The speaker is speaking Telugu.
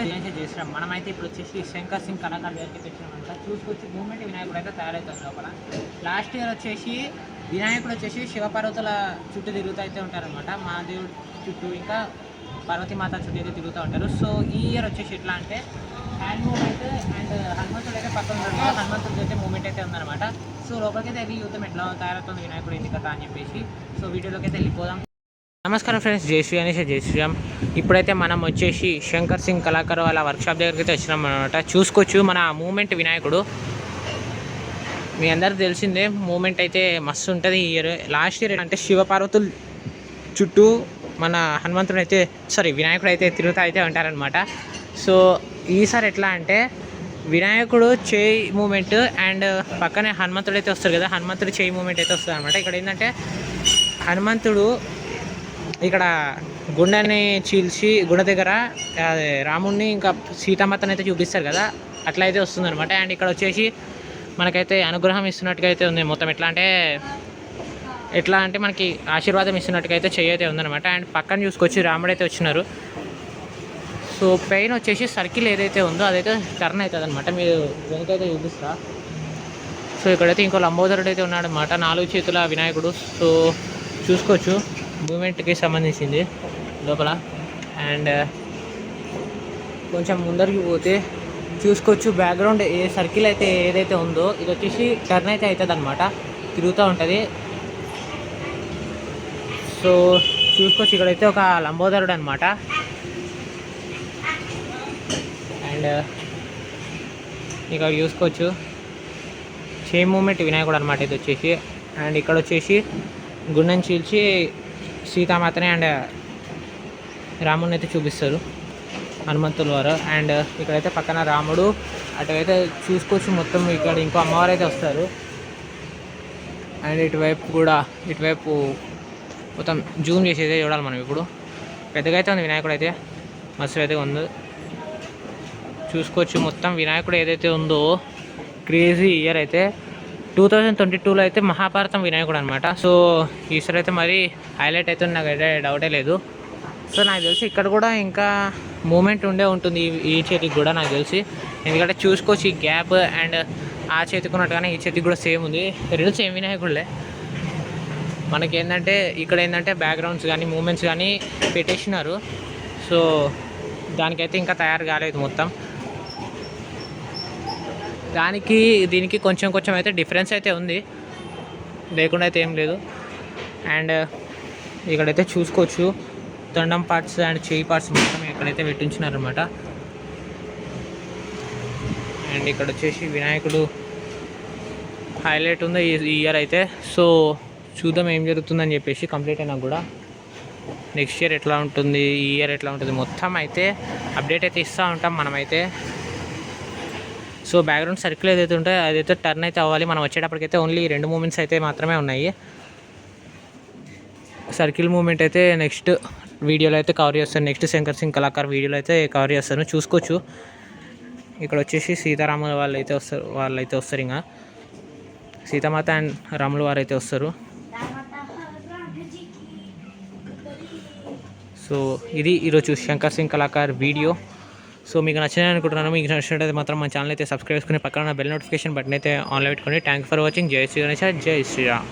శ్రీగణేష్ చేసినాం. మనమైతే ఇప్పుడు వచ్చేసి శంకర్ సింగ్ కళాకారు దగ్గరికి తెచ్చినామంట. చూసుకొచ్చి మూమెంట్ వినాయకుడు అయితే తయారవుతుంది లోపల. లాస్ట్ ఇయర్ వచ్చేసి వినాయకుడు వచ్చేసి శివపార్వతుల చుట్టూ తిరుగుతూ అయితే ఉంటారనమాట. మహాదేవుడు చుట్టూ ఇంకా పార్వతీమాత చుట్టూ అయితే తిరుగుతూ ఉంటారు. సో ఈ ఇయర్ వచ్చేసి ఎట్లా అంటే హ్యాండ్ మూమెంట్ అండ్ హనుమంతుడు అయితే పక్కన ఉంటాడు. హనుమంతుడికి అయితే మూమెంట్ అయితే ఉందన్నమాట. సో లోపలికి అయితే వెళ్ళి యుద్ధం ఎట్లా తయారవుతుంది వినాయకుడు ఎందుకట అని చెప్పేసి సో వీడియోలోకి అయితే వెళ్ళిపోదాం. నమస్కారం ఫ్రెండ్స్, జై శ్రీ అనేసి జై శ్రీరామ్. ఇప్పుడైతే మనం వచ్చేసి శంకర్ సింగ్ కళాకారు వాళ్ళ వర్క్షాప్ దగ్గరికి అయితే వచ్చినాం అనమాట. చూసుకోవచ్చు మన మూమెంట్ వినాయకుడు. మీ అందరికి తెలిసిందే మూమెంట్ అయితే మస్తు ఉంటుంది. ఈ ఇయర్ లాస్ట్ ఇయర్ అంటే శివపార్వతుల చుట్టూ మన హనుమంతుడు అయితే వినాయకుడు అయితే తిరుగుతూ అయితే ఉంటారనమాట. సో ఈసారి ఎట్లా అంటే వినాయకుడు చేయి మూమెంట్ అండ్ పక్కనే హనుమంతుడు అయితే వస్తారు కదా, హనుమంతుడు చేయి మూమెంట్ అయితే వస్తుంది అనమాట. ఇక్కడ ఏంటంటే హనుమంతుడు ఇక్కడ గుండెని చీల్చి గుండె దగ్గర రాముడిని ఇంకా సీతామాతని అయితే చూపిస్తారు కదా, అట్లా అయితే వస్తుంది అనమాట. అండ్ ఇక్కడ వచ్చేసి మనకైతే అనుగ్రహం ఇస్తున్నట్టుగా అయితే ఉంది మొత్తం. ఎట్లా అంటే మనకి ఆశీర్వాదం ఇస్తున్నట్టుగా అయితే చెయ్యి అయితే ఉందన్నమాట. అండ్ పక్కన చూసుకొచ్చి రాముడు అయితే వచ్చినారు. సో పెయిన్ వచ్చేసి సర్కిల్ ఏదైతే ఉందో అదైతే టర్న్ అవుతుంది అనమాట. మీరు వెనకైతే చూపిస్తా. సో ఇక్కడైతే ఇంకో లంబోదరుడు అయితే ఉన్నాడు అనమాట, 4 చేతుల వినాయకుడు. సో చూసుకోవచ్చు మూమెంట్కి సంబంధించింది లోపల. అండ్ కొంచెం ముందరికి పోతే చూసుకోవచ్చు బ్యాక్గ్రౌండ్ ఏ సర్కిల్ అయితే ఏదైతే ఉందో ఇది వచ్చేసి టర్న్ అయితే అవుతుంది అనమాట, తిరుగుతూ ఉంటుంది. సో చూసుకోవచ్చు ఇక్కడైతే ఒక లంబోదరుడు అనమాట. అండ్ ఇక్కడ చూసుకోవచ్చు సేమ్ మూమెంట్ వినాయకుడు అనమాట ఇది వచ్చేసి. అండ్ ఇక్కడ వచ్చేసి గుండెని చీల్చి సీతామాతని అండ్ రాముడిని అయితే చూపిస్తారు హనుమంతుల వారు. అండ్ ఇక్కడైతే పక్కన రాముడు, అటువైతే చూసుకోవచ్చు మొత్తం ఇక్కడ ఇంకో అమ్మవారు అయితే వస్తారు. అండ్ ఇటువైపు మొత్తం జూమ్ చేసి అయితే చూడాలి మనం. ఇప్పుడు పెద్దగా అయితే ఉంది వినాయకుడు అయితే, మస్తు అయితే ఉంది. చూసుకోవచ్చు మొత్తం వినాయకుడు ఏదైతే ఉందో క్రేజీ ఇయర్ అయితే 2022లో అయితే మహాభారతం వినాయకుడు అనమాట. సో ఈసారి అయితే మరి హైలైట్ అయితే నాకు అయితే డౌటే లేదు. సో నాకు తెలిసి ఇక్కడ కూడా ఇంకా మూమెంట్ ఉంటుంది ఈ చేతికి కూడా నాకు తెలిసి. ఎందుకంటే చూసుకోవచ్చు ఈ గ్యాప్ అండ్ ఆ చేతికి ఉన్నట్టుగానే ఈ చేతికి కూడా సేమ్ ఉంది. రెండు సేమ్ వినాయకుడులే. మనకి ఏంటంటే ఇక్కడ ఏంటంటే బ్యాక్గ్రౌండ్స్ కానీ మూమెంట్స్ కానీ పెట్టేసినారు. సో దానికైతే ఇంకా తయారు కాలేదు మొత్తం. దీనికి కొంచెం అయితే డిఫరెన్స్ అయితే ఉంది, లేకుండా అయితే ఏం లేదు. అండ్ ఇక్కడైతే చూసుకోవచ్చు తొండం పార్ట్స్ అండ్ చేయి పార్ట్స్ మొత్తం ఇక్కడైతే పెట్టించినారనమాట. అండ్ ఇక్కడ వచ్చేసి వినాయకుడు హైలైట్ ఉంది ఈ ఇయర్ అయితే. సో చూద్దాం ఏం జరుగుతుందని చెప్పేసి కంప్లీట్ అయినా కూడా నెక్స్ట్ ఇయర్ ఎట్లా ఉంటుంది, ఈ ఇయర్ ఎట్లా ఉంటుంది మొత్తం అయితే అప్డేట్ అయితే ఇస్తూ ఉంటాం మనమైతే. సో బ్యాక్గ్రౌండ్ సర్కిల్ ఏదైతే ఉంటుందో అదైతే టర్న్ అయితే అవ్వాలి. మనం వచ్చేటప్పటికైతే ఓన్లీ 2 మూమెంట్స్ అయితే మాత్రమే ఉన్నాయి. సర్కిల్ మూమెంట్ అయితే నెక్స్ట్ వీడియోలో అయితే కవర్ చేస్తాను, నెక్స్ట్ శంకర్ సింగ్ కళాకారు వీడియోలో అయితే కవర్ చేస్తాను. చూసుకోవచ్చు ఇక్కడ వచ్చేసి సీతారాముల వాళ్ళైతే వస్తారు ఇంకా సీతామాత అండ్ రాముల వారు అయితే వస్తారు. సో ఇది ఈరోజు శంకర్ సింగ్ కళాకారు వీడియో. సో మీకు నచ్చిందని అనుకుంటున్నాను. మీకు నచ్చినట్టయితే మాత్రం మన ఛానల్ అయితే సబ్స్క్రైబ్ చేసుకుని పక్కన బెల్ నోటిఫికేషన్ బటన్ అయితే ఆన్లో పెట్టుకోండి. Thank for watching. జై శ్రీ గణేష్, జై శ్రీరామ్.